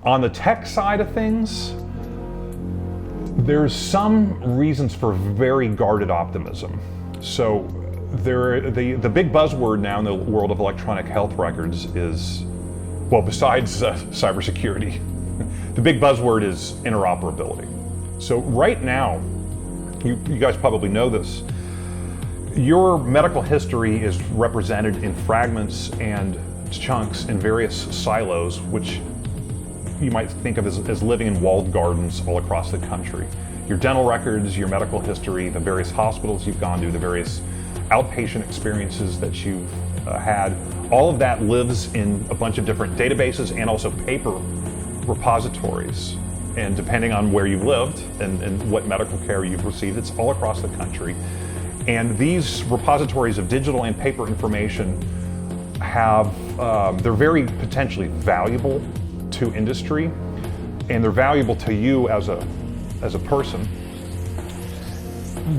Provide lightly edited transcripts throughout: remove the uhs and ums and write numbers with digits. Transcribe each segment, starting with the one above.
On the tech side of things, there's some reasons for very guarded optimism. So the big buzzword now in the world of electronic health records is, well, besides cybersecurity, the big buzzword is interoperability. So right now, you guys probably know this, your medical history is represented in fragments and chunks in various silos, which you might think of as living in walled gardens all across the country. Your dental records, your medical history, the various hospitals you've gone to, the various outpatient experiences that you've had, all of that lives in a bunch of different databases and also paper repositories. And depending on where you've lived and what medical care you've received, it's all across the country. And these repositories of digital and paper information they're very potentially valuable to industry, and they're valuable to you as a person.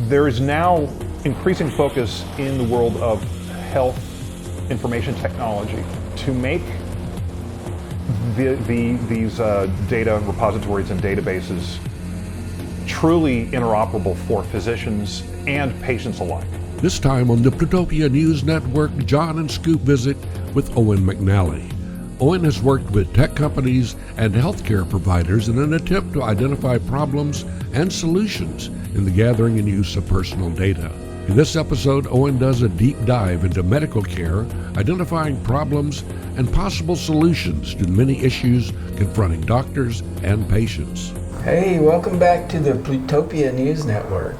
There is now increasing focus in the world of health information technology to make these data repositories and databases truly interoperable for physicians and patients alike. This time on the Plutopia News Network, John and Scoop visit with Owen McNally. Owen has worked with tech companies and healthcare providers in an attempt to identify problems and solutions in the gathering and use of personal data. In this episode, Owen does a deep dive into medical care, identifying problems and possible solutions to the many issues confronting doctors and patients. Hey, welcome back to the Plutopia News Network.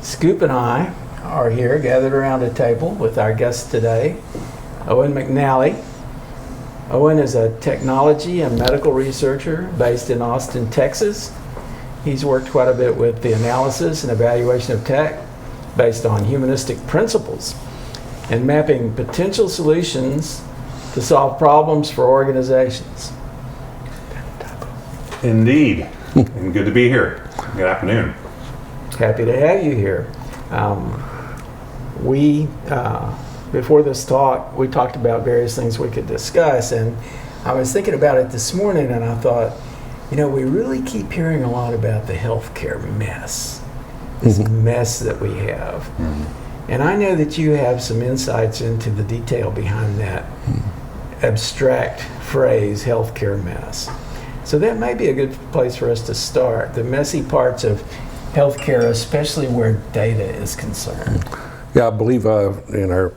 Scoop and I are here gathered around a table with our guest today, Owen McNally. Owen is a technology and medical researcher based in Austin, Texas. He's worked quite a bit with the analysis and evaluation of tech based on humanistic principles and mapping potential solutions to solve problems for organizations. Indeed, and good to be here. Good afternoon. Happy to have you here. Before this talk, we talked about various things we could discuss, and I was thinking about it this morning, and I thought, we really keep hearing a lot about the healthcare mess, this mess that we have. Mm-hmm. And I know that you have some insights into the detail behind that abstract phrase, healthcare mess. So that may be a good place for us to start, the messy parts of healthcare, especially where data is concerned. Yeah, I believe in our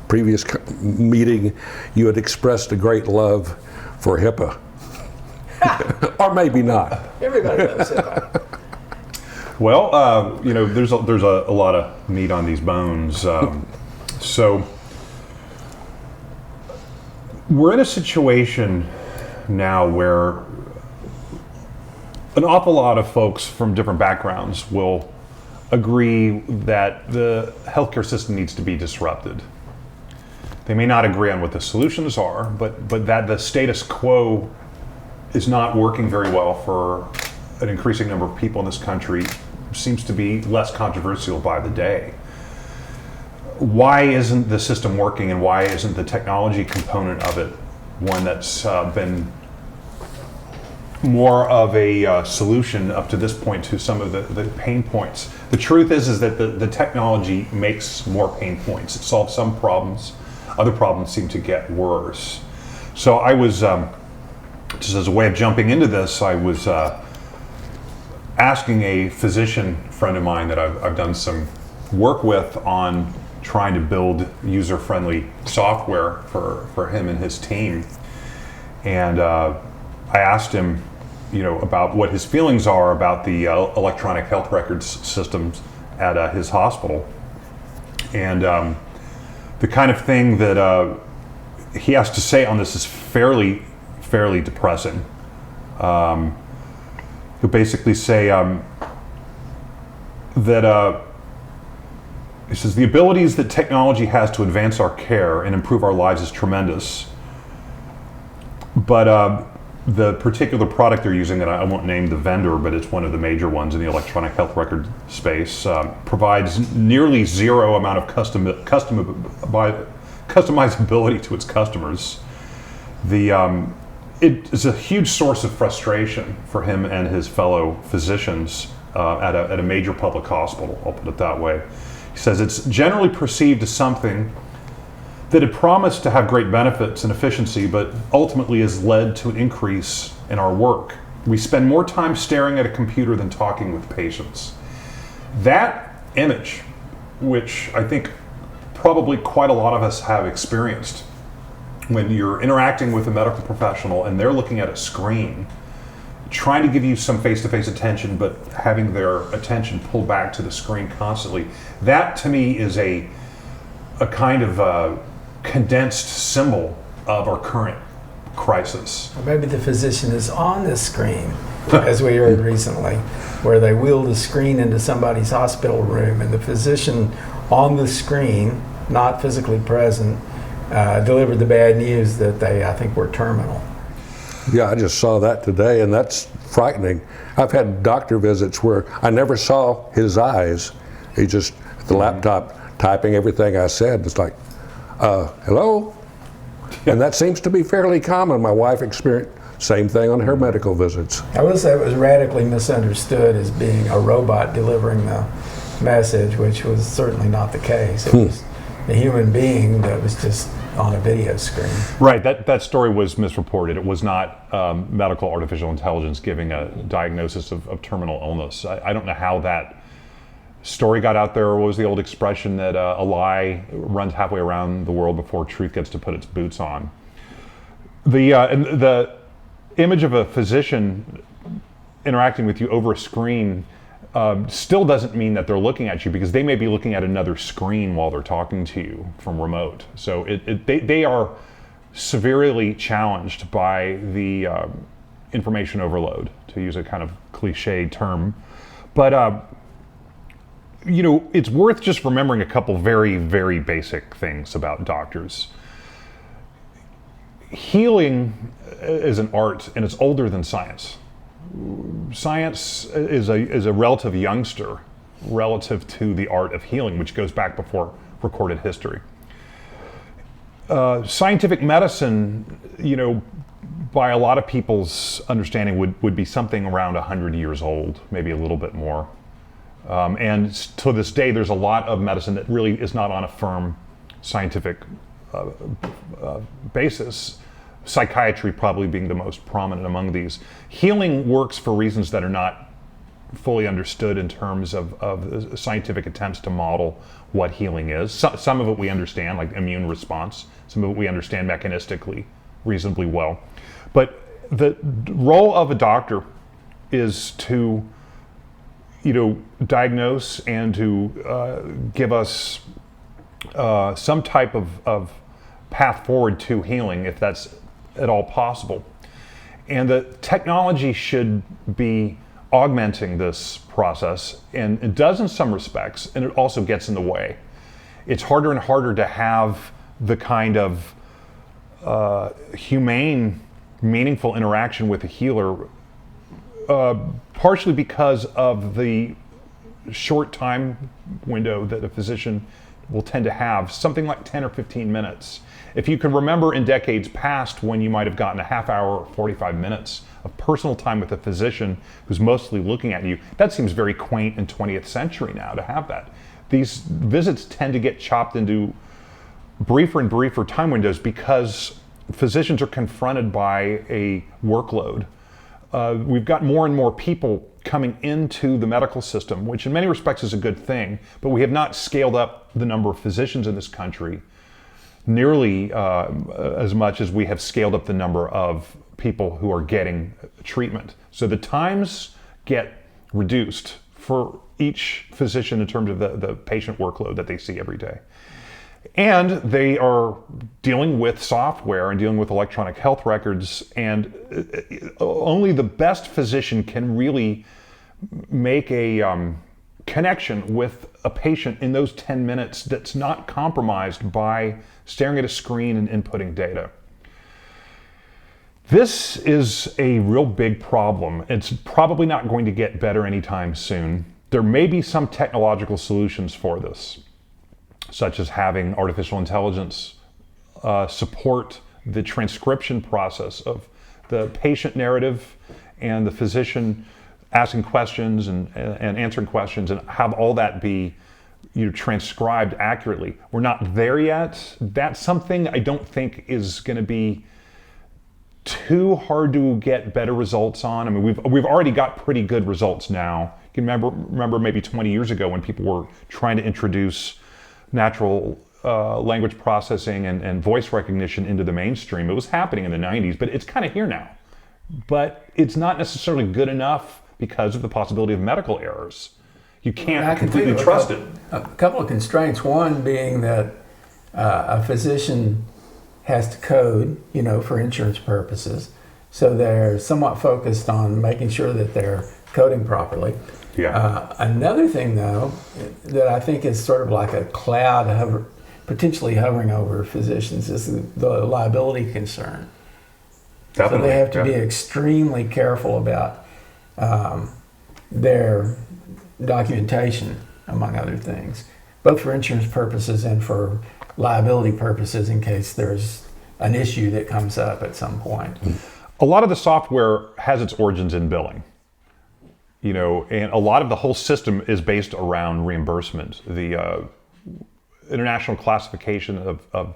previous meeting, you had expressed a great love for HIPAA. Or maybe not. Everybody loves HIPAA. Well, there's a lot of meat on these bones. So we're in a situation now where an awful lot of folks from different backgrounds will agree that the healthcare system needs to be disrupted. They may not agree on what the solutions are, but that the status quo is not working very well for an increasing number of people in this country seems to be less controversial by the day. Why isn't the system working, and why isn't the technology component of it one that's been more of a solution up to this point to some of the pain points? The truth is that the technology makes more pain points. It solves some problems. Other problems seem to get worse. So I was, just as a way of jumping into this, I was asking a physician friend of mine that I've done some work with on trying to build user-friendly software for him and his team. And I asked him, about what his feelings are about the electronic health records systems at his hospital. And the kind of thing that he has to say on this is fairly depressing. He'll basically say that he says the abilities that technology has to advance our care and improve our lives is tremendous, but the particular product they're using, and I won't name the vendor, but it's one of the major ones in the electronic health record space, provides nearly zero amount of customizability to its customers. it is a huge source of frustration for him and his fellow physicians at a major public hospital, I'll put it that way. He says it's generally perceived as something that had promised to have great benefits and efficiency, but ultimately has led to an increase in our work. We spend more time staring at a computer than talking with patients. That image, which I think probably quite a lot of us have experienced, when you're interacting with a medical professional and they're looking at a screen, trying to give you some face-to-face attention, but having their attention pulled back to the screen constantly, that to me is a kind of condensed symbol of our current crisis. Or maybe the physician is on the screen, as we heard recently, where they wheeled a screen into somebody's hospital room, and the physician on the screen, not physically present, delivered the bad news that they, I think, were terminal. Yeah, I just saw that today, and that's frightening. I've had doctor visits where I never saw his eyes. He just, at the laptop, typing everything I said. It's like, hello? And that seems to be fairly common. My wife experienced same thing on her medical visits. I will say it was radically misunderstood as being a robot delivering the message, which was certainly not the case. It was a human being that was just on a video screen. Right, that story was misreported. It was not medical artificial intelligence giving a diagnosis of terminal illness. I don't know how that story got out there, or was the old expression that a lie runs halfway around the world before truth gets to put its boots on. The image of a physician interacting with you over a screen still doesn't mean that they're looking at you, because they may be looking at another screen while they're talking to you from remote. So they are severely challenged by the information overload, to use a kind of cliched term. But it's worth just remembering a couple very, very basic things about doctors. Healing is an art, and it's older than science. Science is a relative youngster relative to the art of healing, which goes back before recorded history. Scientific medicine, by a lot of people's understanding, would be something around 100 years old, maybe a little bit more. And to this day, there's a lot of medicine that really is not on a firm scientific basis. Psychiatry probably being the most prominent among these. Healing works for reasons that are not fully understood in terms of scientific attempts to model what healing is. Some of it we understand, like immune response. Some of it we understand mechanistically reasonably well. But the role of a doctor is to diagnose and to give us some type of path forward to healing, if that's at all possible. And the technology should be augmenting this process, and it does in some respects, and it also gets in the way. It's harder and harder to have the kind of humane, meaningful interaction with a healer, partially because of the short time window that a physician will tend to have, something like 10 or 15 minutes. If you can remember in decades past when you might have gotten a half hour or 45 minutes of personal time with a physician who's mostly looking at you, that seems very quaint in 20th century now to have that. These visits tend to get chopped into briefer and briefer time windows because physicians are confronted by a workload. We've got more and more people coming into the medical system, which in many respects is a good thing, but we have not scaled up the number of physicians in this country nearly as much as we have scaled up the number of people who are getting treatment. So the times get reduced for each physician in terms of the patient workload that they see every day. And they are dealing with software and dealing with electronic health records, and only the best physician can really make a connection with a patient in those 10 minutes that's not compromised by staring at a screen and inputting data. This is a real big problem. It's probably not going to get better anytime soon. There may be some technological solutions for this, such as having artificial intelligence support the transcription process of the patient narrative and the physician asking questions and answering questions, and have all that be transcribed accurately. We're not there yet. That's something I don't think is going to be too hard to get better results on. I mean, we've already got pretty good results now. You can remember maybe 20 years ago when people were trying to introduce natural language processing and voice recognition into the mainstream. It was happening in the 90s, but it's kind of here now. But it's not necessarily good enough because of the possibility of medical errors. You can't completely trust it. A couple of constraints. One being that a physician has to code, for insurance purposes. So they're somewhat focused on making sure that they're coding properly. Yeah. Another thing, though, that I think is sort of like a cloud potentially hovering over physicians is the liability concern. Definitely. So they have to be extremely careful about their documentation, among other things, both for insurance purposes and for liability purposes in case there's an issue that comes up at some point. A lot of the software has its origins in billing, and a lot of the whole system is based around reimbursement. The International Classification of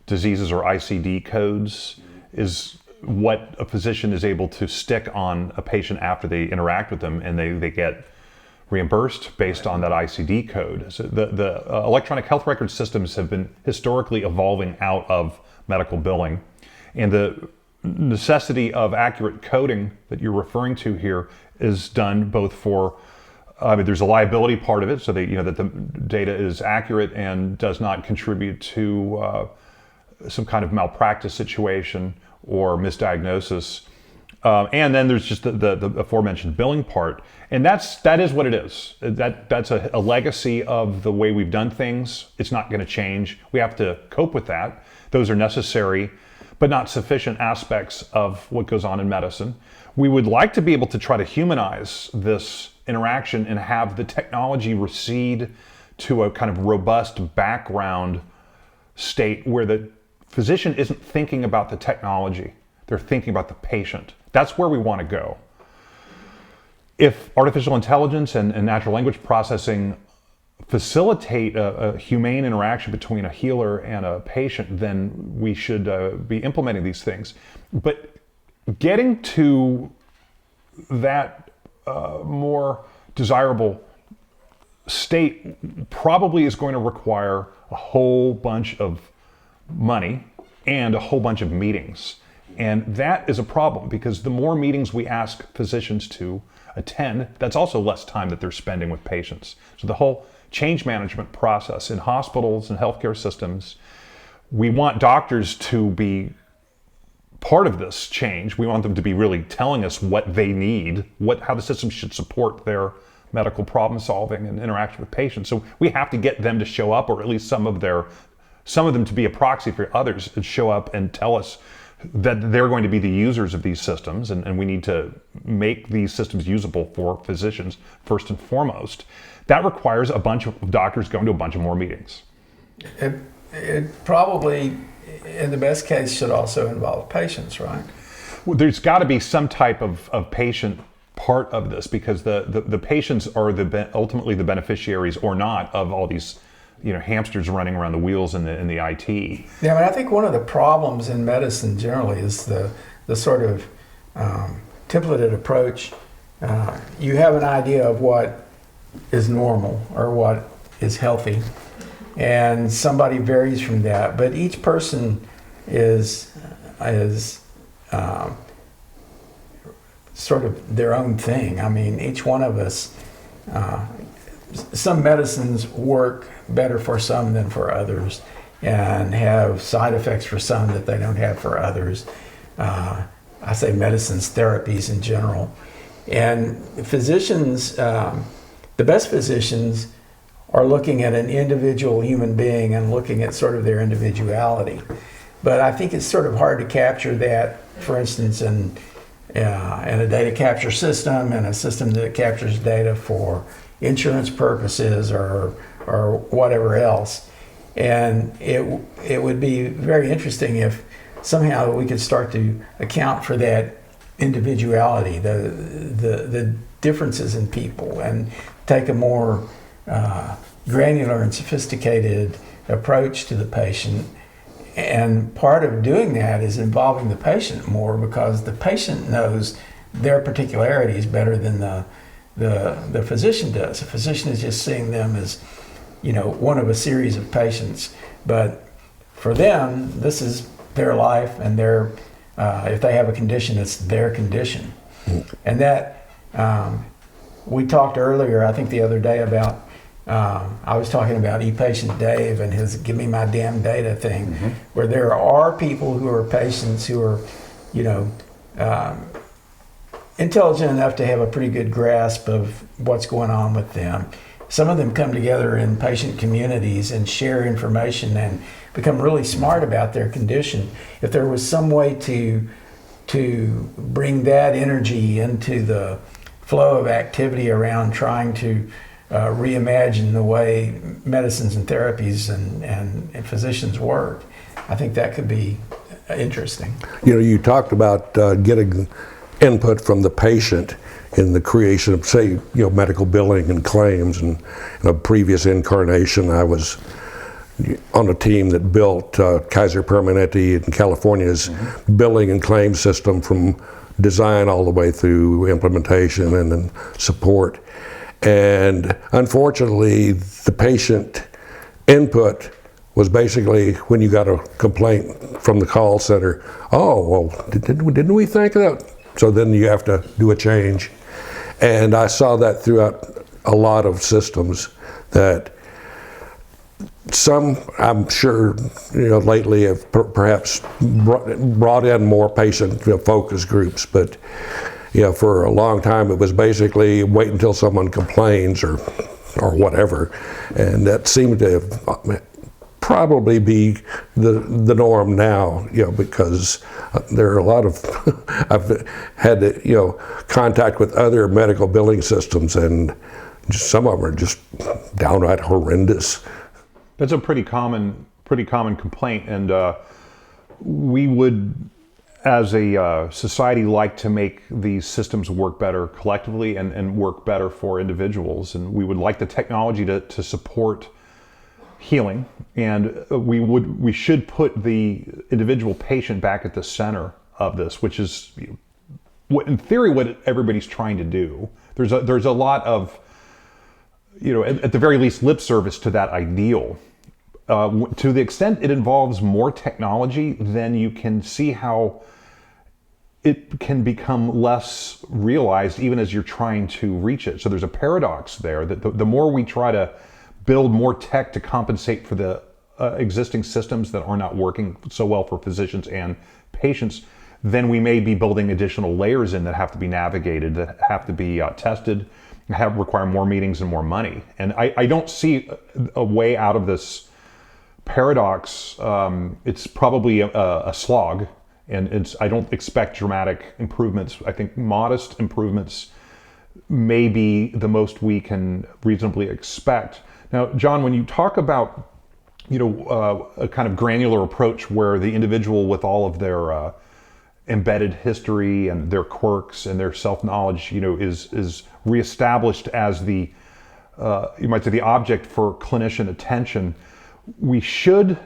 Diseases, or ICD codes, is what a physician is able to stick on a patient after they interact with them, and they get reimbursed based on that ICD code. So the electronic health record systems have been historically evolving out of medical billing, and the necessity of accurate coding that you're referring to here is done both for there's a liability part of it, so that the data is accurate and does not contribute to some kind of malpractice situation or misdiagnosis. And then there's just the aforementioned billing part, and that is what it is. That's a legacy of the way we've done things. It's not going to change. We have to cope with that. Those are necessary, but not sufficient aspects of what goes on in medicine. We would like to be able to try to humanize this interaction and have the technology recede to a kind of robust background state where the physician isn't thinking about the technology. They're thinking about the patient. That's where we want to go. If artificial intelligence and natural language processing facilitate a humane interaction between a healer and a patient, then we should be implementing these things. But getting to that more desirable state probably is going to require a whole bunch of money and a whole bunch of meetings. And that is a problem, because the more meetings we ask physicians to attend, that's also less time that they're spending with patients. So the whole change management process in hospitals and healthcare systems, we want doctors to be part of this change. We want them to be really telling us what they need, how the system should support their medical problem solving and interaction with patients. So we have to get them to show up, or at least some of them to be a proxy for others, and show up and tell us that they're going to be the users of these systems, and we need to make these systems usable for physicians first and foremost. That requires a bunch of doctors going to a bunch of more meetings. It probably, in the best case, should also involve patients, right? Well, there's got to be some type of patient part of this, because the patients are ultimately the beneficiaries or not of all these hamsters running around the wheels in the IT. Yeah, I think one of the problems in medicine generally is the sort of templated approach. You have an idea of what is normal or what is healthy, and somebody varies from that. But each person is sort of their own thing. I mean, each one of us. Some medicines work better for some than for others, and have side effects for some that they don't have for others. I say medicines, therapies in general. And physicians, the best physicians are looking at an individual human being and looking at sort of their individuality. But I think it's sort of hard to capture that, for instance, in a data capture system, and a system that captures data for insurance purposes or whatever else. And it would be very interesting if somehow we could start to account for that individuality, the differences in people, and take a more granular and sophisticated approach to the patient. And part of doing that is involving the patient more, because the patient knows their particularities better than the physician does. The physician is just seeing them as, one of a series of patients. But for them, this is their life, and their if they have a condition, it's their condition. And that we talked earlier, I think the other day, about I was talking about ePatient Dave and his "give me my damn data" thing, where there are people who are patients who are, intelligent enough to have a pretty good grasp of what's going on with them. Some of them come together in patient communities and share information and become really smart about their condition. If there was some way to bring that energy into the flow of activity around trying to reimagine the way medicines and therapies and physicians work, I think that could be interesting. You talked about getting input from the patient in the creation of, say, medical billing and claims. And in a previous incarnation, I was on a team that built Kaiser Permanente in California's billing and claim system, from design all the way through implementation and then support. And unfortunately, the patient input was basically, when you got a complaint from the call center, oh, well, didn't we think of that? So then you have to do a change. And I saw that throughout a lot of systems, that some, I'm sure, lately have perhaps brought in more patient focus groups, but for a long time it was basically wait until someone complains or whatever, and that seemed to have probably be the norm now, because there are a lot of I've had contact with other medical billing systems, and some of them are just downright horrendous. That's a pretty common complaint, and we would, as a society, like to make these systems work better collectively and work better for individuals, and we would like the technology to support healing, and we should put the individual patient back at the center of this, which is, in theory, what everybody's trying to do. There's a lot of, at the very least, lip service to that ideal. To the extent it involves more technology, then you can see how it can become less realized, even as you're trying to reach it. So there's a paradox there, that the more we try to build more tech to compensate for the existing systems that are not working so well for physicians and patients, then we may be building additional layers in that have to be navigated, that have to be tested, require more meetings and more money. And I don't see a way out of this paradox. It's probably a slog, and I don't expect dramatic improvements. I think modest improvements may be the most we can reasonably expect. Now, John, when you talk about, a kind of granular approach where the individual, with all of their embedded history and their quirks and their self-knowledge, is reestablished as the, you might say, the object for clinician attention, we should,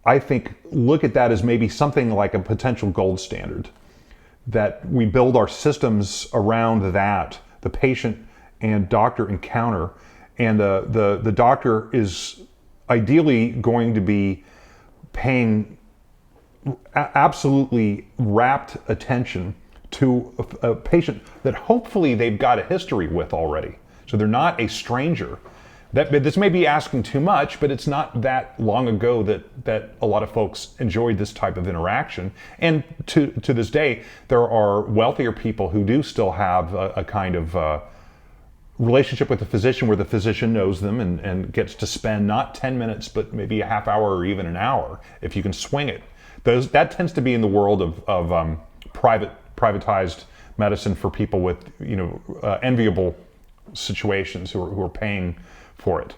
I think, look at that as maybe something like a potential gold standard, that we build our systems around that, the patient and doctor encounter. And the doctor is ideally going to be paying absolutely rapt attention to a patient that hopefully they've got a history with already. So they're not a stranger. This may be asking too much, but it's not that long ago that a lot of folks enjoyed this type of interaction. And to this day, there are wealthier people who do still have a kind of relationship with the physician, where the physician knows them and gets to spend not 10 minutes, but maybe a half hour or even an hour, if you can swing it. That tends to be in the world of privatized medicine for people with enviable situations who are paying for it.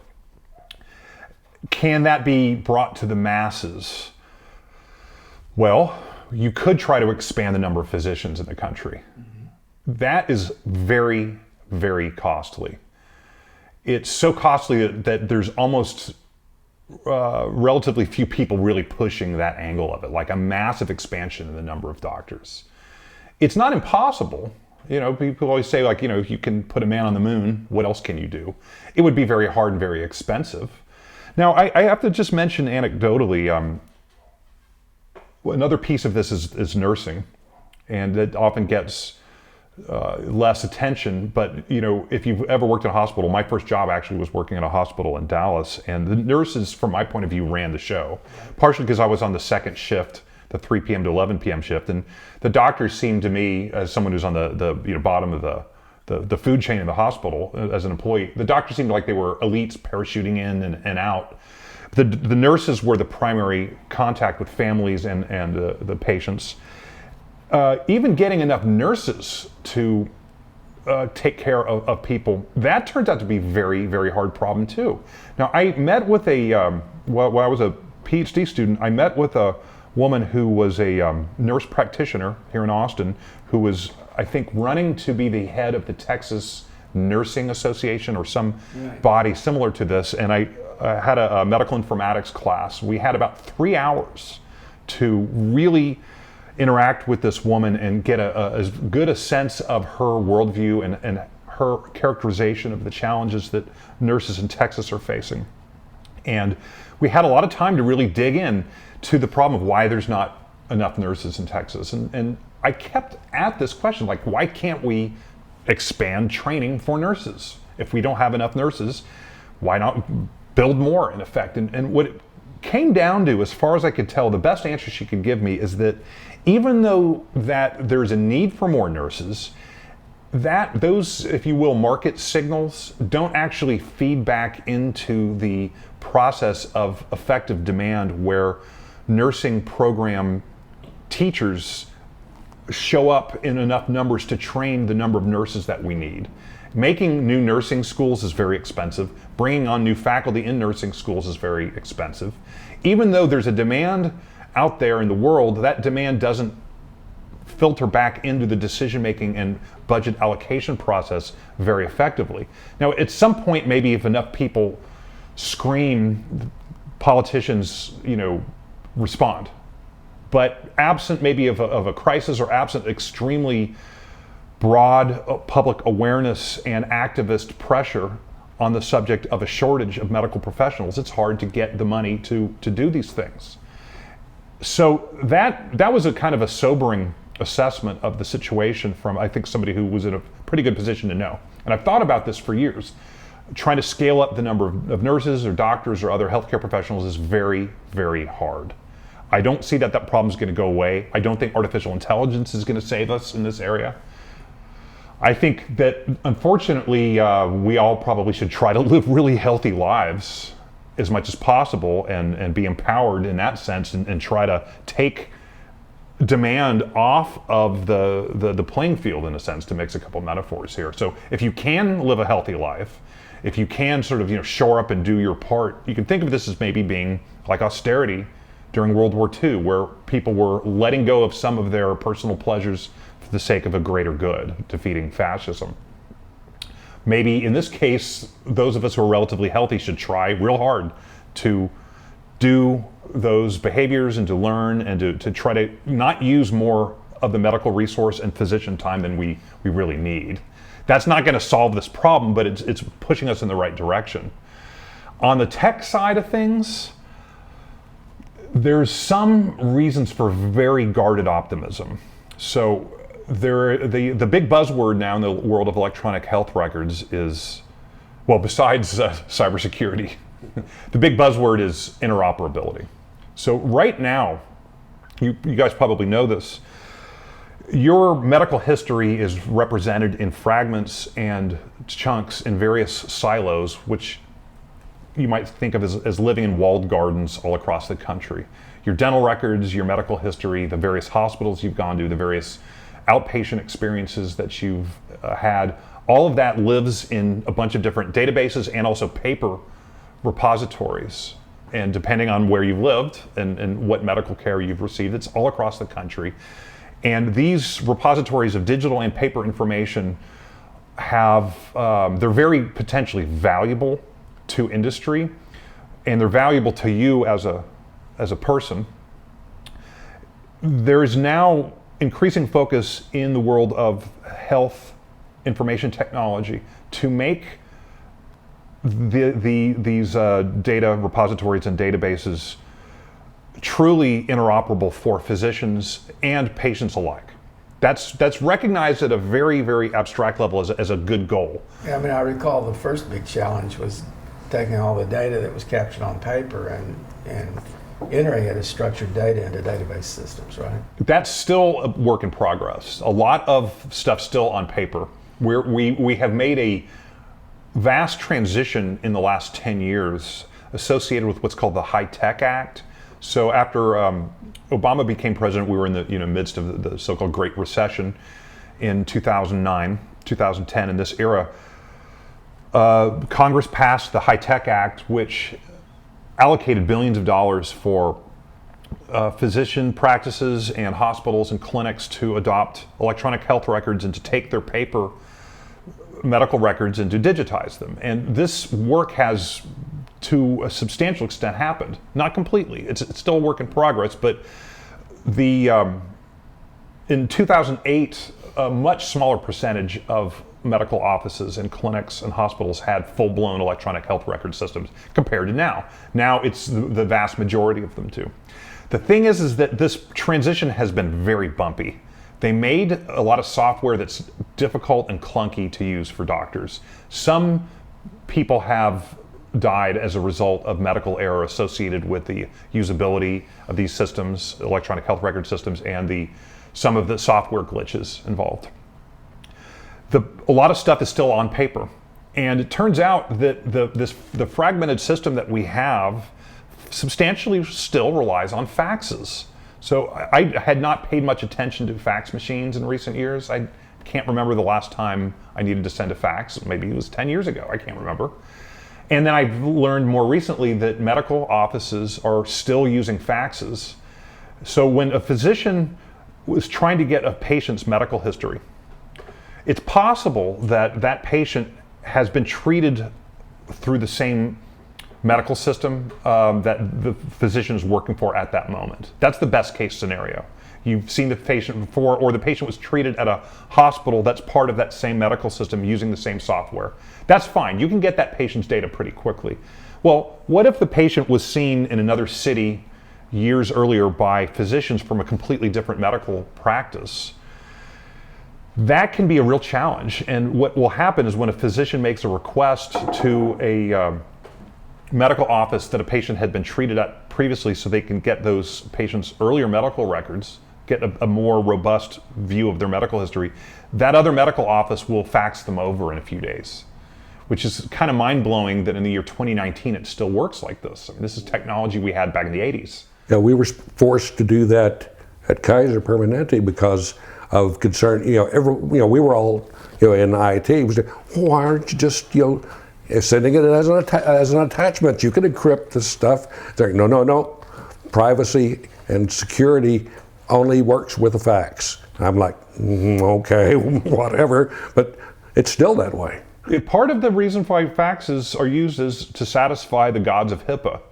Can that be brought to the masses? Well, you could try to expand the number of physicians in the country. That is very, very costly. It's so costly that there's almost relatively few people really pushing that angle of it, like a massive expansion in the number of doctors. It's not impossible. You know, people always say, like, you know, if you can put a man on the moon, what else can you do? It would be very hard and very expensive. Now, I have to just mention anecdotally, another piece of this is nursing, and it often gets less attention. But, you know, if you've ever worked in a hospital, my first job actually was working in a hospital in Dallas, and the nurses, from my point of view, ran the show, partially because I was on the second shift, the 3 p.m. to 11 p.m. shift, and the doctors seemed to me, as someone who's on the bottom of the food chain in the hospital as an employee, the doctors seemed like they were elites parachuting in and out. The nurses were the primary contact with families and the patients. Even getting enough nurses to take care of people, that turns out to be a very, very hard problem too. Now, I met with while I was a PhD student, I met with a woman who was a nurse practitioner here in Austin, who was, I think, running to be the head of the Texas Nursing Association or some body similar to this. And I had a medical informatics class. We had about 3 hours to really interact with this woman and get as good a sense of her worldview and her characterization of the challenges that nurses in Texas are facing. And we had a lot of time to really dig in to the problem of why there's not enough nurses in Texas. And I kept at this question, like, why can't we expand training for nurses? If we don't have enough nurses, why not build more, in effect? And what it came down to, as far as I could tell, the best answer she could give me is that even though that there's a need for more nurses, that those, if you will, market signals don't actually feed back into the process of effective demand, where nursing program teachers show up in enough numbers to train the number of nurses that we need. Making new nursing schools is very expensive. Bringing on new faculty in nursing schools is very expensive. Even though there's a demand out there in the world, that demand doesn't filter back into the decision-making and budget allocation process very effectively. Now, at some point, maybe if enough people scream, politicians, respond. But absent maybe of a crisis, or absent extremely broad public awareness and activist pressure on the subject of a shortage of medical professionals, it's hard to get the money to do these things. So that was a kind of a sobering assessment of the situation from, I think, somebody who was in a pretty good position to know. And I've thought about this for years. Trying to scale up the number of nurses or doctors or other healthcare professionals is very, very hard. I don't see that problem is going to go away. I don't think artificial intelligence is going to save us in this area. I think that, unfortunately, we all probably should try to live really healthy lives as much as possible and be empowered in that sense, and try to take demand off of the playing field, in a sense, to mix a couple metaphors here. So if you can live a healthy life, if you can sort of shore up and do your part, you can think of this as maybe being like austerity during World War II, where people were letting go of some of their personal pleasures for the sake of a greater good, defeating fascism. Maybe in this case, those of us who are relatively healthy should try real hard to do those behaviors and to learn and to try to not use more of the medical resource and physician time than we really need. That's not going to solve this problem, but it's pushing us in the right direction. On the tech side of things, there's some reasons for very guarded optimism. So the big buzzword now in the world of electronic health records is, well, besides cybersecurity, the big buzzword is interoperability. So right now, you guys probably know this, your medical history is represented in fragments and chunks in various silos, which you might think of as living in walled gardens all across the country. Your dental records, your medical history, the various hospitals you've gone to, the various outpatient experiences that you've had, all of that lives in a bunch of different databases and also paper repositories. and depending on where you've lived and what medical care you've received, it's all across the country. And these repositories of digital and paper information they're very potentially valuable to industry, and they're valuable to you as a person. There is now increasing focus in the world of health information technology to make these data repositories and databases truly interoperable for physicians and patients alike. That's recognized at a very, very abstract level as a good goal. Yeah, I mean, I recall the first big challenge was taking all the data that was captured on paper and entering it as structured data into database systems, right? That's still a work in progress. A lot of stuff still on paper. We have made a vast transition in the last 10 years associated with what's called the HITECH Act. So after Obama became president, we were in the midst of the so-called Great Recession in 2009, 2010, in this era. Congress passed the HITECH Act, which allocated billions of dollars for physician practices and hospitals and clinics to adopt electronic health records and to take their paper medical records and to digitize them. And this work has, to a substantial extent, happened. Not completely. It's still a work in progress, but in 2008, a much smaller percentage of medical offices and clinics and hospitals had full-blown electronic health record systems compared to now. Now it's the vast majority of them do. The thing is that this transition has been very bumpy. They made a lot of software that's difficult and clunky to use for doctors. Some people have died as a result of medical error associated with the usability of these systems, electronic health record systems, and some of the software glitches involved. A lot of stuff is still on paper, and it turns out that the fragmented system that we have substantially still relies on faxes. So I had not paid much attention to fax machines in recent years. I can't remember the last time I needed to send a fax. Maybe it was 10 years ago. I can't remember. And then I've learned more recently that medical offices are still using faxes. So when a physician was trying to get a patient's medical history, it's possible that that patient has been treated through the same medical system that the physician is working for at that moment. That's the best case scenario. You've seen the patient before, or the patient was treated at a hospital that's part of that same medical system using the same software. That's fine. You can get that patient's data pretty quickly. Well, what if the patient was seen in another city years earlier by physicians from a completely different medical practice? That can be a real challenge. And what will happen is when a physician makes a request to a medical office that a patient had been treated at previously so they can get those patients' earlier medical records, get a more robust view of their medical history, that other medical office will fax them over in a few days, which is kind of mind-blowing that in the year 2019 it still works like this. I mean, this is technology we had back in the 80s. Yeah, we were forced to do that at Kaiser Permanente because of concern. We were all in IT. Why aren't you just sending it as an attachment? You can encrypt this stuff. They're like, no. Privacy and security only works with a fax. I'm like, okay, whatever, but it's still that way. Part of the reason why faxes are used is to satisfy the gods of HIPAA.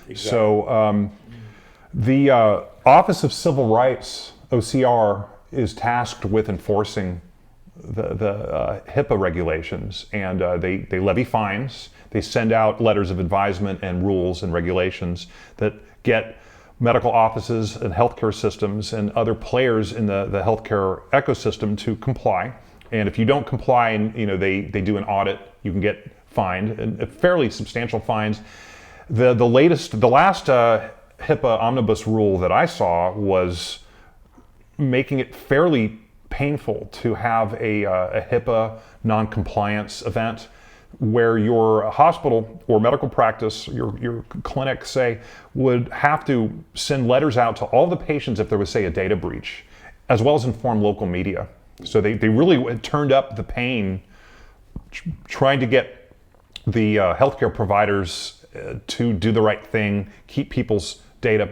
Exactly. So the Office of Civil Rights, OCR, is tasked with enforcing the HIPAA regulations, and they levy fines. They send out letters of advisement and rules and regulations that get medical offices and healthcare systems and other players in the healthcare ecosystem to comply. And if you don't comply, and they do an audit, you can get fined, and fairly substantial fines. The last HIPAA omnibus rule that I saw was making it fairly painful to have a HIPAA non-compliance event where your hospital or medical practice, your clinic, say, would have to send letters out to all the patients if there was, say, a data breach, as well as inform local media. So they really turned up the pain trying to get the healthcare providers to do the right thing, keep people's data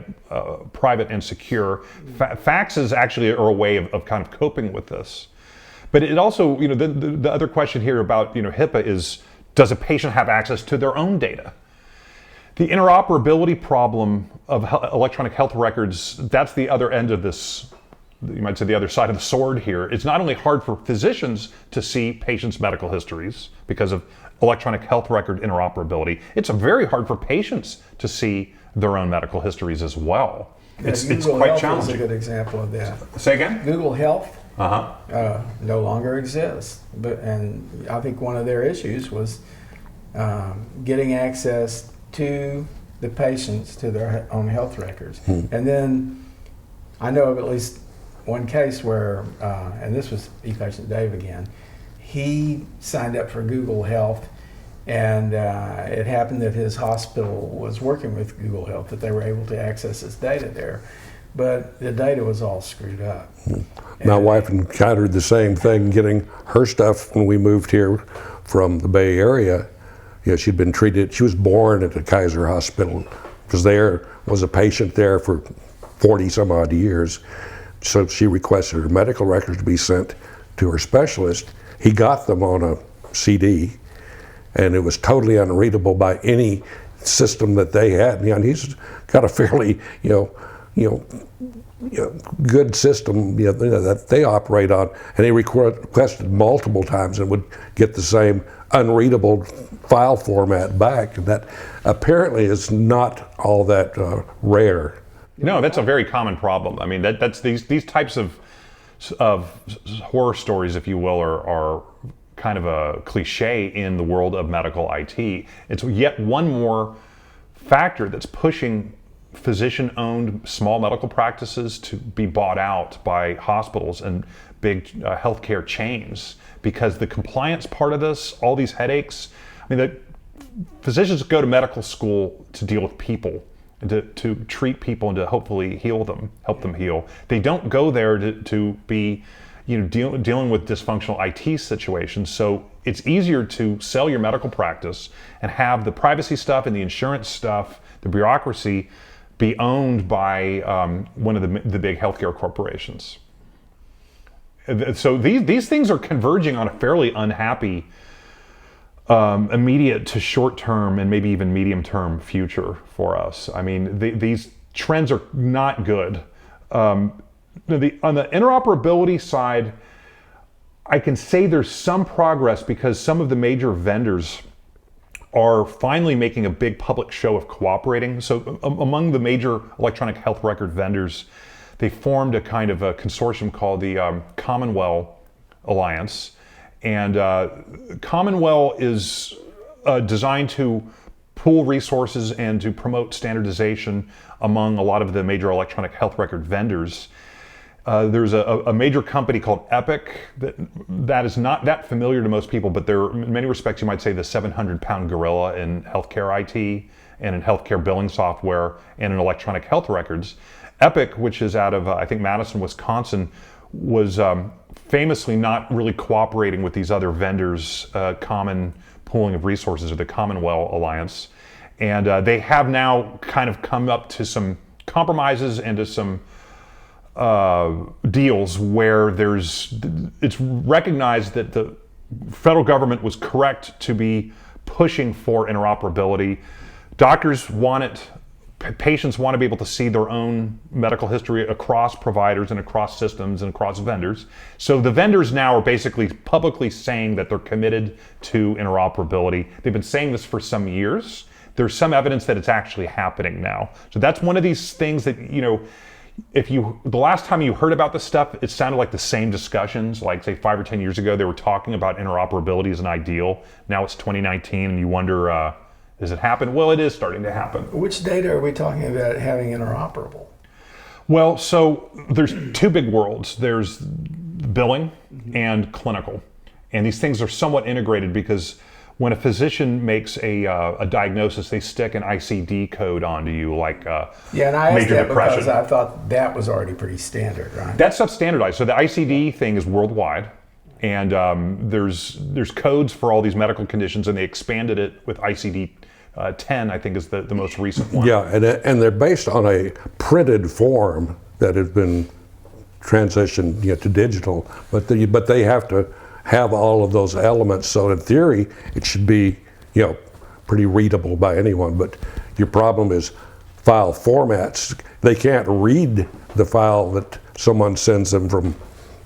private and secure. Faxes actually are a way of kind of coping with this. But it also, the other question here about, HIPAA is, does a patient have access to their own data? The interoperability problem of electronic health records, that's the other end of this, you might say the other side of the sword here. It's not only hard for physicians to see patients' medical histories because of electronic health record interoperability, it's very hard for patients to see their own medical histories as well. It's quite challenging. Is a good example of that. Say again? Google Health no longer exists, and I think one of their issues was getting access to the patients to their own health records. And then I know of at least one case where, and this was e-patient Dave again, he signed up for Google Health, and it happened that his hospital was working with Google Health, that they were able to access his data there, but the data was all screwed up. My wife encountered the same thing getting her stuff when we moved here from the Bay Area. She'd been treated, she was born at the Kaiser Hospital, because there was a patient there for 40 some odd years. So she requested her medical records to be sent to her specialist. He got them on a CD, and it was totally unreadable by any system that they had. And he's got a fairly, good system that they operate on, and he requested multiple times and would get the same unreadable file format back. And that apparently is not all that rare. No, that's a very common problem. I mean, that's these types of horror stories, if you will, are kind of a cliche in the world of medical IT. It's yet one more factor that's pushing physician-owned small medical practices to be bought out by hospitals and big healthcare chains, because the compliance part of this, all these headaches, I mean, physicians go to medical school to deal with people, and to treat people and to hopefully heal them, help them heal. They don't go there to be dealing with dysfunctional IT situations. So it's easier to sell your medical practice and have the privacy stuff and the insurance stuff, the bureaucracy, be owned by one of the big healthcare corporations. So these things are converging on a fairly unhappy immediate to short-term and maybe even medium-term future for us. I mean, these trends are not good. On the interoperability side, I can say there's some progress because some of the major vendors are finally making a big public show of cooperating. So among the major electronic health record vendors, they formed a kind of a consortium called the Commonwealth Alliance. And Commonwealth is designed to pool resources and to promote standardization among a lot of the major electronic health record vendors. There's a major company called Epic that is not that familiar to most people, but they're, in many respects, you might say the 700-pound gorilla in healthcare IT and in healthcare billing software and in electronic health records. Epic, which is out of, I think, Madison, Wisconsin, was famously not really cooperating with these other vendors' common pooling of resources, or the Commonwealth Alliance. And they have now kind of come up to some compromises and to some deals where it's recognized that the federal government was correct to be pushing for interoperability. Doctors want it, patients want to be able to see their own medical history across providers and across systems and across vendors. So the vendors now are basically publicly saying that they're committed to interoperability. They've been saying this for some years. There's some evidence that it's actually happening now. So that's one of these things that, the last time you heard about this stuff, it sounded like the same discussions, like say 5 or 10 years ago, they were talking about interoperability as an ideal. Now it's 2019 and you wonder, does it happen? Well, it is starting to happen. Which data are we talking about having interoperable? Well, so there's two big worlds. There's billing and clinical. And these things are somewhat integrated because when a physician makes a diagnosis, they stick an ICD code onto you, like and I asked major that depression. because I thought that was already pretty standard, right? That stuff's standardized. So the ICD thing is worldwide, and there's codes for all these medical conditions, and they expanded it with ICD 2010, I think, is the most recent one. Yeah, and they're based on a printed form that has been transitioned to digital, but they have to have all of those elements. So in theory, it should be pretty readable by anyone. But your problem is file formats. They can't read the file that someone sends them from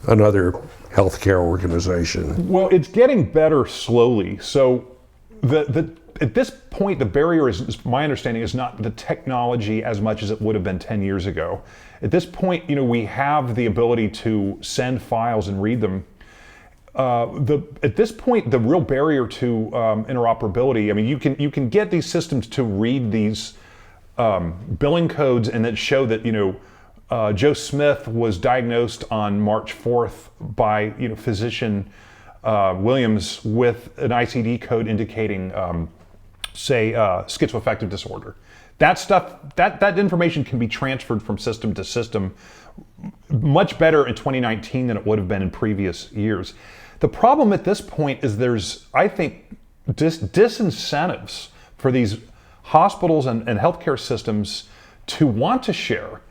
another healthcare organization. Well, it's getting better slowly. So at this point, the barrier is, my understanding, is not the technology as much as it would have been 10 years ago. At this point, we have the ability to send files and read them. At this point, the real barrier to interoperability, I mean, you can get these systems to read these billing codes and then show that, Joe Smith was diagnosed on March 4th by, physician Williams with an ICD code indicating, schizoaffective disorder. That stuff, that information can be transferred from system to system much better in 2019 than it would have been in previous years. The problem at this point is there's, I think, disincentives for these hospitals and healthcare systems to want to share.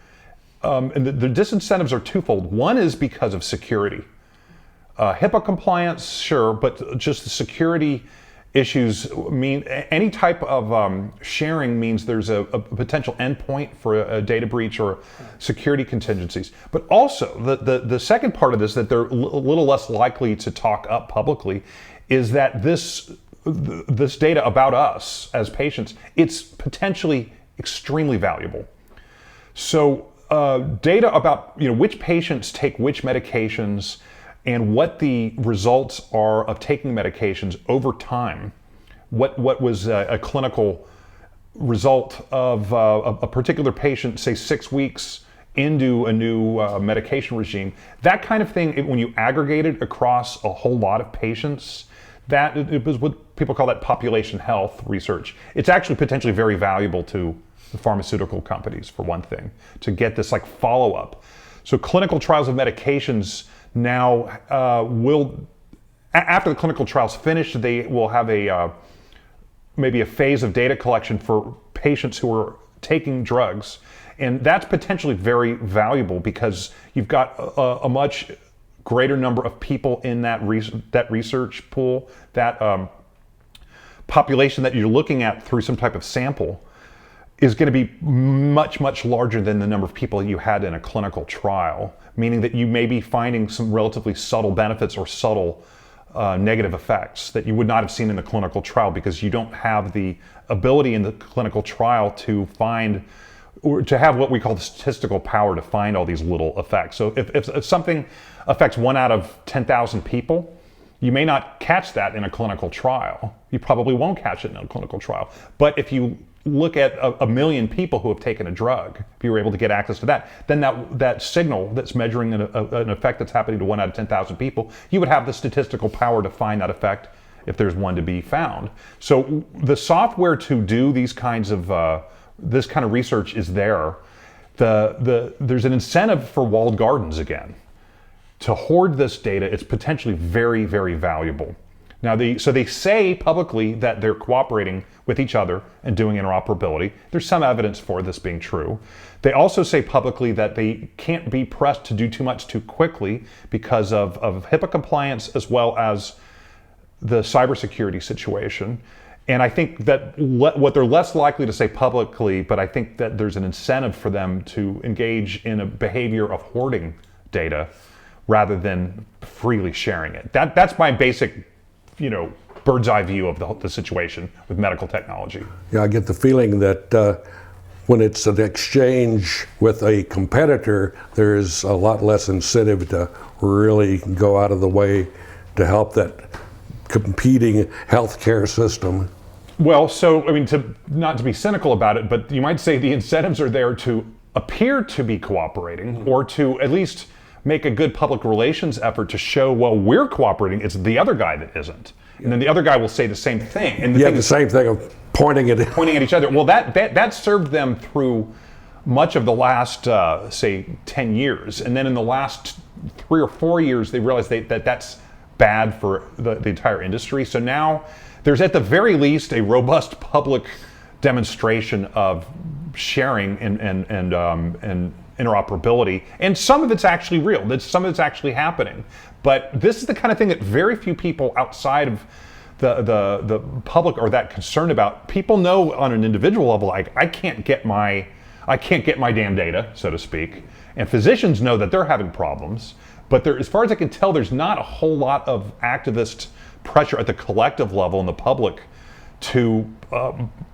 And the disincentives are twofold. One is because of security. HIPAA compliance, sure, but just the security issues mean any type of sharing means there's a potential endpoint for a data breach or security contingencies. But also, the second part of this that they're a little less likely to talk up publicly is that this data about us as patients, it's potentially extremely valuable. So data about which patients take which medications and what the results are of taking medications over time, what was a clinical result of a particular patient, say 6 weeks into a new medication regime, that kind of thing, when you aggregate it across a whole lot of patients, that it was what people call that population health research. It's actually potentially very valuable to the pharmaceutical companies, for one thing, to get this like follow-up. So clinical trials of medications now after the clinical trial's finished, they will have maybe a phase of data collection for patients who are taking drugs. And that's potentially very valuable because you've got a much greater number of people in that research pool, that population that you're looking at through some type of sample is going to be much, much larger than the number of people you had in a clinical trial, meaning that you may be finding some relatively subtle benefits or subtle negative effects that you would not have seen in the clinical trial because you don't have the ability in the clinical trial to find or to have what we call the statistical power to find all these little effects. So if something affects 1 out of 10,000 people, you may not catch that in a clinical trial. You probably won't catch it in a clinical trial. But if you look at a million people who have taken a drug, if you were able to get access to that, then that signal that's measuring an effect that's happening to 1 out of 10,000 people, you would have the statistical power to find that effect if there's one to be found. So the software to do these kinds of this kind of research is there. There's an incentive for walled gardens again. To hoard this data, it's potentially very, very valuable. Now, so they say publicly that they're cooperating with each other and doing interoperability. There's some evidence for this being true. They also say publicly that they can't be pressed to do too much too quickly because of HIPAA compliance as well as the cybersecurity situation. And I think that what they're less likely to say publicly, but I think that there's an incentive for them to engage in a behavior of hoarding data rather than freely sharing it. That's my basic, bird's eye view of the situation with medical technology. Yeah, I get the feeling that when it's an exchange with a competitor, there's a lot less incentive to really go out of the way to help that competing healthcare system. Well, so, not to be cynical about it, but you might say the incentives are there to appear to be cooperating or to at least make a good public relations effort to show, well, we're cooperating, it's the other guy that isn't. And then the other guy will say the same thing. And the same thing of pointing at each other. Well, that served them through much of the last, say, 10 years. And then in the last 3 or 4 years, they realized that that's bad for the entire industry. So now there's at the very least a robust public demonstration of sharing and interoperability, and some of it's actually real. Some of it's actually happening. But this is the kind of thing that very few people outside of the public are that concerned about. People know on an individual level, like, I can't get my damn data, so to speak. And physicians know that they're having problems. But as far as I can tell, there's not a whole lot of activist pressure at the collective level in the public to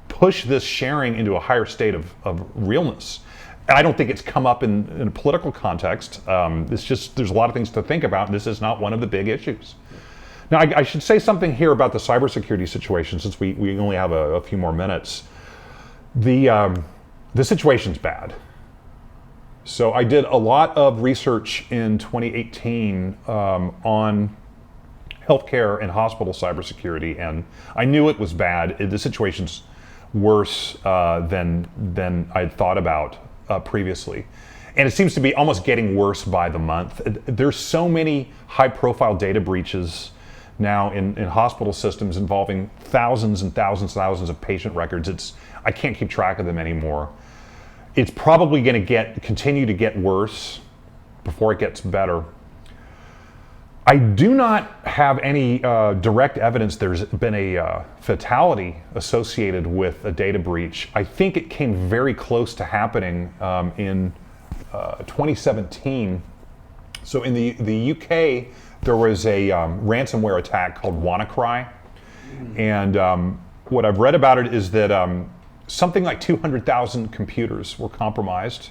push this sharing into a higher state of realness. And I don't think it's come up in a political context. It's just, there's a lot of things to think about, and this is not one of the big issues. Now, I should say something here about the cybersecurity situation, since we only have a few more minutes. The situation's bad. So I did a lot of research in 2018 on healthcare and hospital cybersecurity, and I knew it was bad. The situation's worse than I'd thought about previously. And it seems to be almost getting worse by the month. There's so many high-profile data breaches now in hospital systems involving thousands and thousands and thousands of patient records. I can't keep track of them anymore. It's probably going to continue to get worse before it gets better. I do not have any direct evidence there's been a fatality associated with a data breach. I think it came very close to happening in 2017. So in the UK, there was a ransomware attack called WannaCry. And what I've read about it is that something like 200,000 computers were compromised.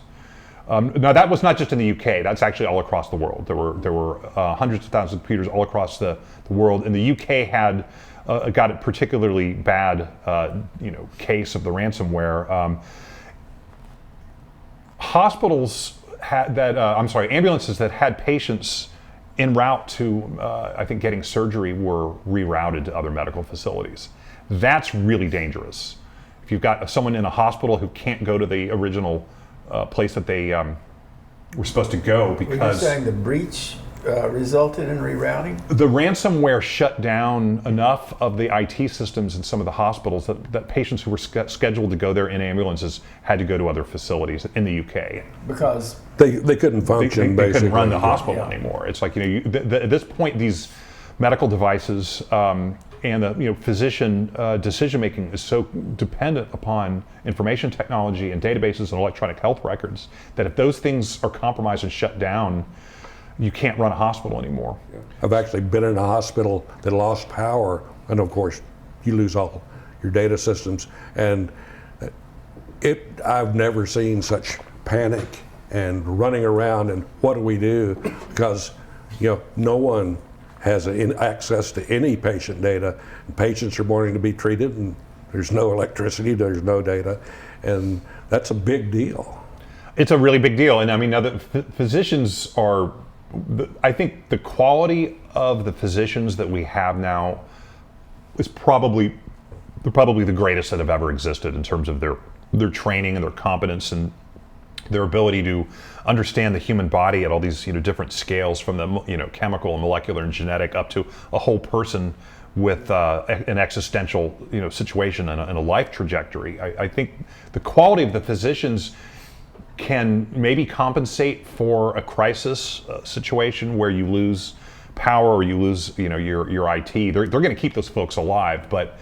Now that was not just in the UK, that's actually all across the world. There were hundreds of thousands of computers all across the world. And the UK had got a particularly bad case of the ransomware. Ambulances that had patients en route to, I think, getting surgery were rerouted to other medical facilities. That's really dangerous. If you've got someone in a hospital who can't go to the original place that they were supposed to go because... Were you saying the breach resulted in rerouting? The ransomware shut down enough of the IT systems in some of the hospitals that patients who were scheduled to go there in ambulances had to go to other facilities in the UK. Because they couldn't function, they basically. couldn't run the hospital anymore. It's like, at this point, these medical devices and the physician decision making is so dependent upon information technology and databases and electronic health records that if those things are compromised and shut down, you can't run a hospital anymore. I've actually been in a hospital that lost power, and of course, you lose all your data systems. And I've never seen such panic and running around and what do we do? Because no one has access to any patient data. And patients are wanting to be treated, and there's no electricity, there's no data, and that's a big deal. It's a really big deal, and I mean, now the physicians are. I think the quality of the physicians that we have now is probably the greatest that have ever existed in terms of their training and their competence and their ability to understand the human body at all these different scales, from the chemical and molecular and genetic up to a whole person with an existential situation and a life trajectory. I think the quality of the physicians can maybe compensate for a crisis situation where you lose power or you lose your IT. They're going to keep those folks alive, but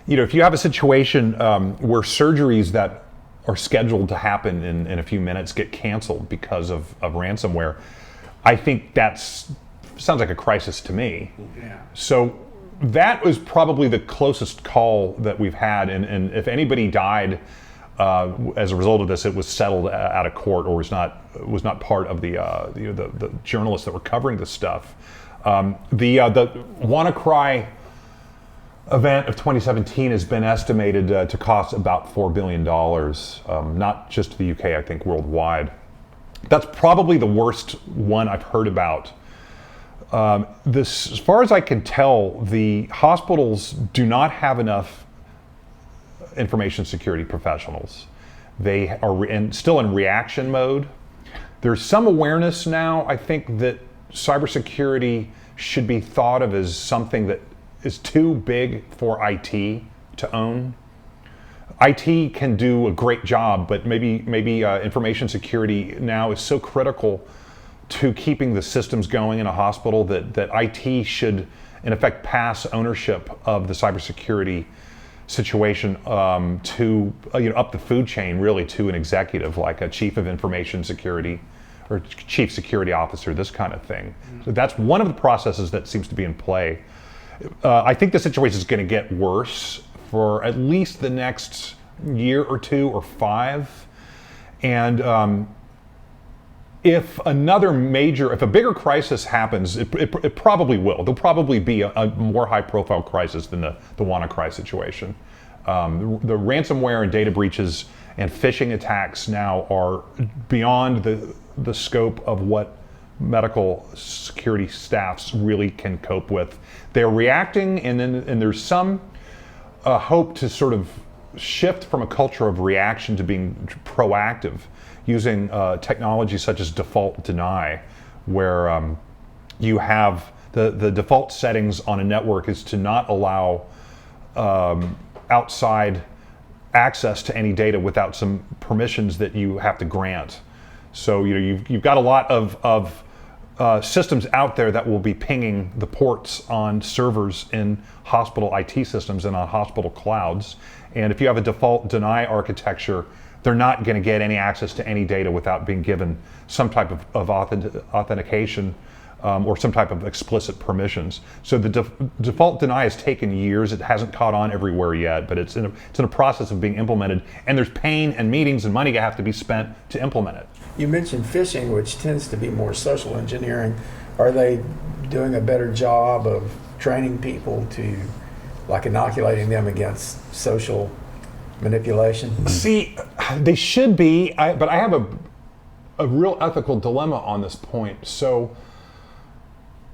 if you have a situation where surgeries that are scheduled to happen in a few minutes get canceled because of ransomware, I think sounds like a crisis to me. Yeah. So that was probably the closest call that we've had, and if anybody died as a result of this, it was settled out of court or was not part of the journalists that were covering this stuff. The WannaCry event of 2017 has been estimated to cost about $4 billion, not just the UK, I think worldwide. That's probably the worst one I've heard about. As far as I can tell, the hospitals do not have enough information security professionals. They are still in reaction mode. There's some awareness now, I think, that cybersecurity should be thought of as something that is too big for IT to own. IT can do a great job, but maybe information security now is so critical to keeping the systems going in a hospital that IT should, in effect, pass ownership of the cybersecurity situation to up the food chain, really, to an executive like a chief of information security or chief security officer, this kind of thing. So that's one of the processes that seems to be in play. I think the situation is going to get worse for at least the next year or 2 or 5. And if a bigger crisis happens, it probably will. There'll probably be a more high-profile crisis than the WannaCry situation. The ransomware and data breaches and phishing attacks now are beyond the scope of what medical security staffs really can cope with. They're reacting, and there's some hope to sort of shift from a culture of reaction to being proactive, using technology such as default deny, where you have the default settings on a network is to not allow outside access to any data without some permissions that you have to grant. So you've got a lot of systems out there that will be pinging the ports on servers in hospital IT systems and on hospital clouds. And if you have a default deny architecture, they're not going to get any access to any data without being given some type of authentication or some type of explicit permissions. So the default deny has taken years. It hasn't caught on everywhere yet, but it's in a process of being implemented. And there's pain and meetings and money that have to be spent to implement it. You mentioned phishing, which tends to be more social engineering. Are they doing a better job of training people to, like, inoculating them against social manipulation? See, they should be, but I have a real ethical dilemma on this point. So,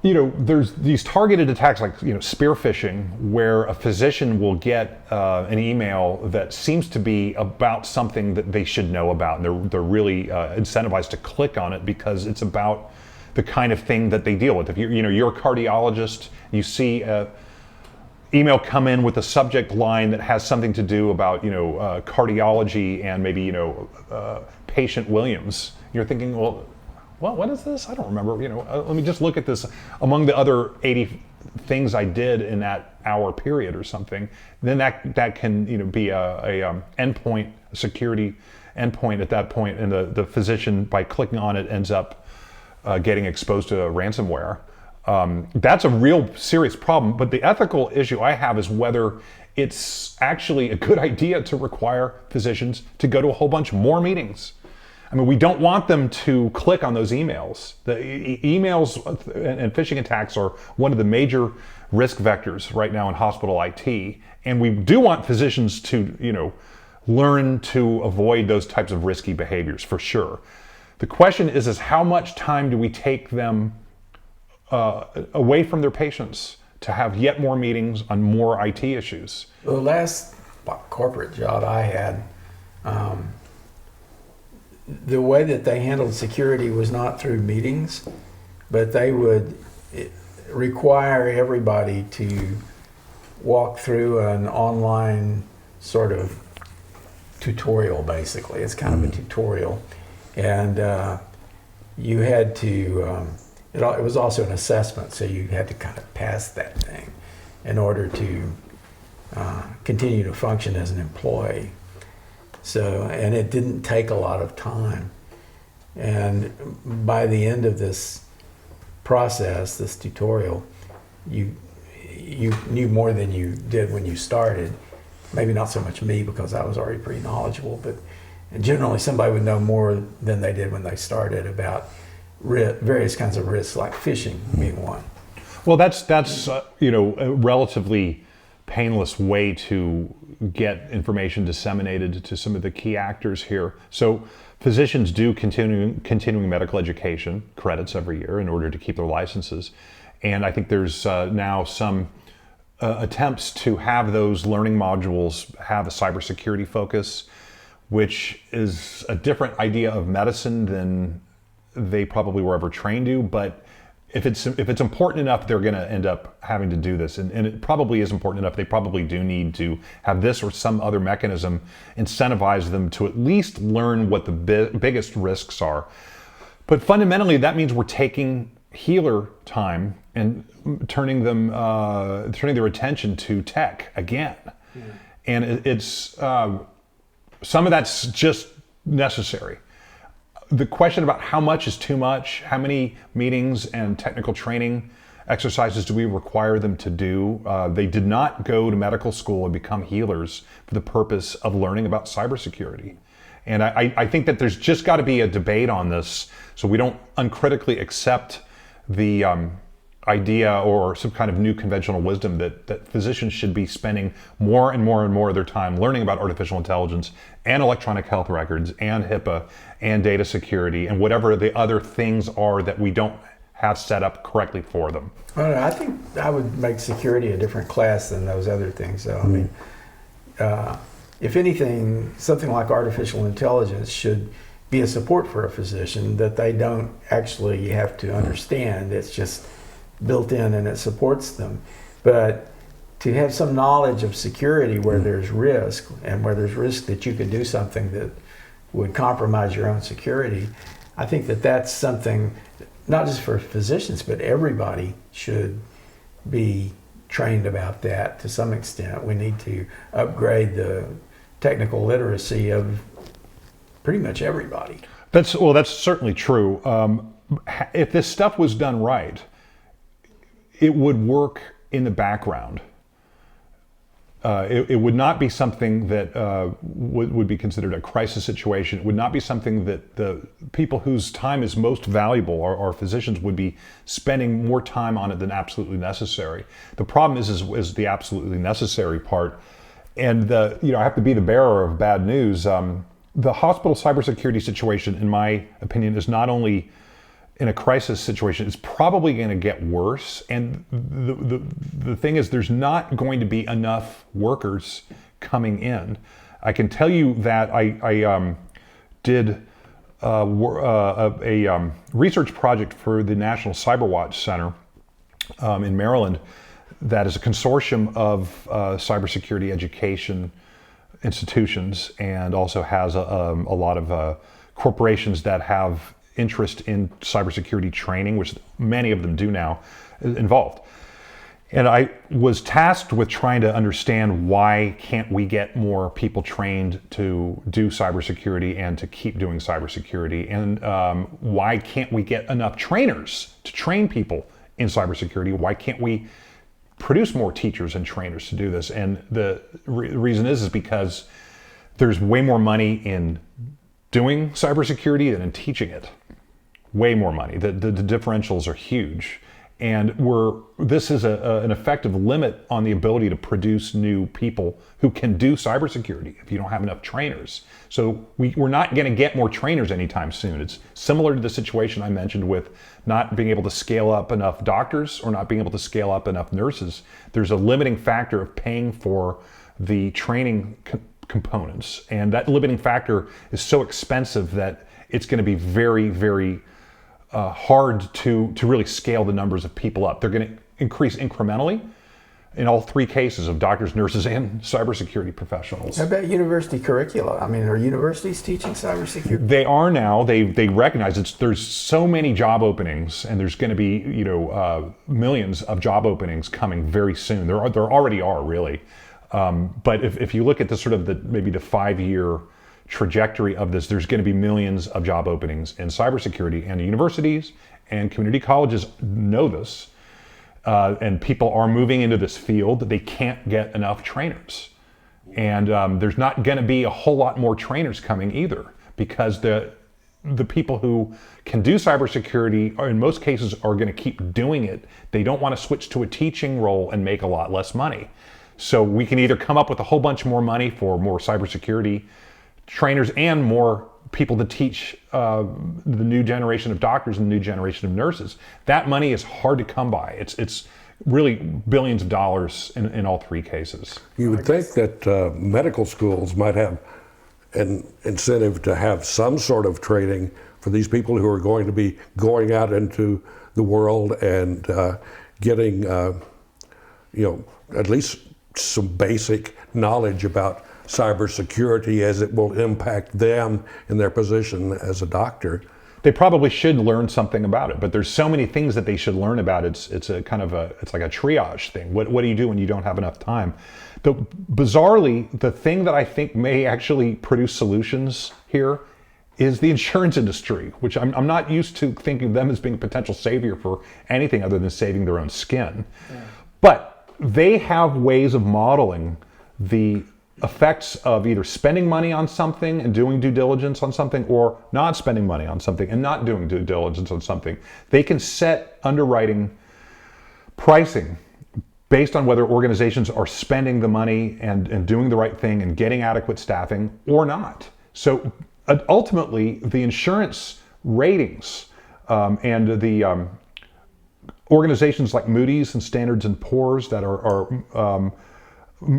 there's these targeted attacks like, spear phishing, where a physician will get an email that seems to be about something that they should know about, and they're really incentivized to click on it because it's about the kind of thing that they deal with. If you're a cardiologist, you see a email come in with a subject line that has something to do about cardiology and maybe patient Williams. You're thinking, well, what is this? I don't remember. Let me just look at this among the other 80 things I did in that hour period or something. Then that can be a endpoint, a security endpoint at that point, and the physician, by clicking on it, ends up getting exposed to ransomware. That's a real serious problem. But the ethical issue I have is whether it's actually a good idea to require physicians to go to a whole bunch more meetings. I mean, we don't want them to click on those emails. The emails and phishing attacks are one of the major risk vectors right now in hospital IT. And we do want physicians to, learn to avoid those types of risky behaviors, for sure. The question is how much time do we take them away from their patients to have yet more meetings on more IT issues? The last corporate job I had, the way that they handled security was not through meetings, but they would require everybody to walk through an online sort of tutorial, basically. It's kind of a tutorial. And you had to, it was also an assessment, so you had to kind of pass that thing in order to continue to function as an employee. So, and it didn't take a lot of time. And by the end of this process, this tutorial, you knew more than you did when you started. Maybe not so much me, because I was already pretty knowledgeable, but generally somebody would know more than they did when they started about various kinds of risks, like phishing being one. Well, that's a relatively painless way to get information disseminated to some of the key actors here. So physicians do continuing medical education credits every year in order to keep their licenses. And I think there's now some attempts to have those learning modules have a cybersecurity focus, which is a different idea of medicine than they probably were ever trained to, but if it's important enough, they're going to end up having to do this, and it probably is important enough. They probably do need to have this or some other mechanism incentivize them to at least learn what the biggest risks are. But fundamentally, that means we're taking healer time and turning their attention to tech again, and it's some of that's just necessary. The question about how much is too much, how many meetings and technical training exercises do we require them to do? They did not go to medical school and become healers for the purpose of learning about cybersecurity. And I think that there's just got to be a debate on this so we don't uncritically accept the idea or some kind of new conventional wisdom that physicians should be spending more and more and more of their time learning about artificial intelligence and electronic health records and HIPAA and data security and whatever the other things are that we don't have set up correctly for them. I think I would make security a different class than those other things. So, I mean, if anything, something like artificial intelligence should be a support for a physician that they don't actually have to understand. It's just built in and it supports them. But to have some knowledge of security where there's risk and where there's risk that you could do something that would compromise your own security, I think that that's something not just for physicians, but everybody should be trained about that to some extent. We need to upgrade the technical literacy of pretty much everybody. That's certainly true. If this stuff was done right, it would work in the background. It would not be something that would be considered a crisis situation. It would not be something that the people whose time is most valuable, our physicians, would be spending more time on it than absolutely necessary. The problem is the absolutely necessary part. And I have to be the bearer of bad news. The hospital cybersecurity situation, in my opinion, is not only in a crisis situation, it's probably going to get worse. And the thing is, there's not going to be enough workers coming in. I can tell you that I did a research project for the National Cyberwatch Center in Maryland that is a consortium of cybersecurity education institutions and also has a lot of corporations that have interest in cybersecurity training, which many of them do now, involved. And I was tasked with trying to understand why can't we get more people trained to do cybersecurity and to keep doing cybersecurity, and why can't we get enough trainers to train people in cybersecurity? Why can't we produce more teachers and trainers to do this? And the reason is because there's way more money in doing cybersecurity than in teaching it. Way more money. The differentials are huge. And this is an effective limit on the ability to produce new people who can do cybersecurity if you don't have enough trainers. So we're not going to get more trainers anytime soon. It's similar to the situation I mentioned with not being able to scale up enough doctors or not being able to scale up enough nurses. There's a limiting factor of paying for the training components. And that limiting factor is so expensive that it's going to be very, very hard to really scale the numbers of people up. They're going to increase incrementally in all three cases of doctors, nurses, and cybersecurity professionals. How about university curricula? I mean, are universities teaching cybersecurity? They are now. They recognize there's so many job openings, and there's going to be millions of job openings coming very soon. There already are, really. But if you look at maybe the 5-year trajectory of this, there's going to be millions of job openings in cybersecurity, and the universities and community colleges know this, and people are moving into this field. They can't get enough trainers, and there's not going to be a whole lot more trainers coming either, because the people who can do cybersecurity in most cases are going to keep doing it. They don't want to switch to a teaching role and make a lot less money. So we can either come up with a whole bunch more money for more cybersecurity trainers and more people to teach the new generation of doctors and the new generation of nurses. That money is hard to come by. It's really billions of dollars in all three cases. You would think that medical schools might have an incentive to have some sort of training for these people who are going to be going out into the world and getting, at least some basic knowledge about cybersecurity as it will impact them in their position as a doctor. They probably should learn something about it, but there's so many things that they should learn about. It's like a triage thing. What do you do when you don't have enough time? Bizarrely, the thing that I think may actually produce solutions here is the insurance industry, which I'm not used to thinking of them as being a potential savior for anything other than saving their own skin. Yeah. But they have ways of modeling the effects of either spending money on something and doing due diligence on something, or not spending money on something and not doing due diligence on something. They can set underwriting pricing based on whether organizations are spending the money and doing the right thing and getting adequate staffing or not. So ultimately, the insurance ratings and the organizations like Moody's and Standards & Poor's that are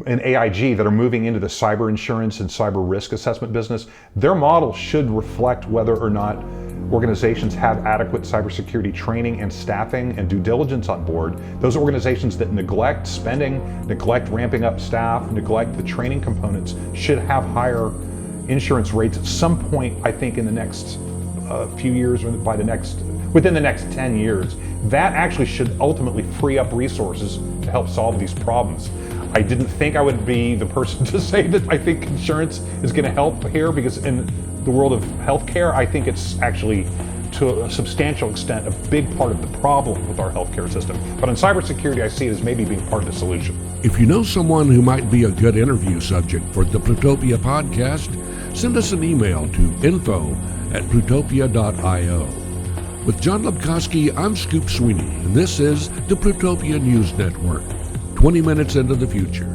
and AIG that are moving into the cyber insurance and cyber risk assessment business, their model should reflect whether or not organizations have adequate cybersecurity training and staffing and due diligence on board. Those organizations that neglect spending, neglect ramping up staff, neglect the training components should have higher insurance rates at some point, I think, in the next few years or within the next 10 years. That actually should ultimately free up resources to help solve these problems. I didn't think I would be the person to say that I think insurance is going to help here, because in the world of healthcare, I think it's actually, to a substantial extent, a big part of the problem with our healthcare system. But in cybersecurity, I see it as maybe being part of the solution. If you know someone who might be a good interview subject for the Plutopia podcast, send us an email to info@plutopia.io. With John Lebkowski, I'm Scoop Sweeney, and this is the Plutopia News Network. 20 minutes into the future.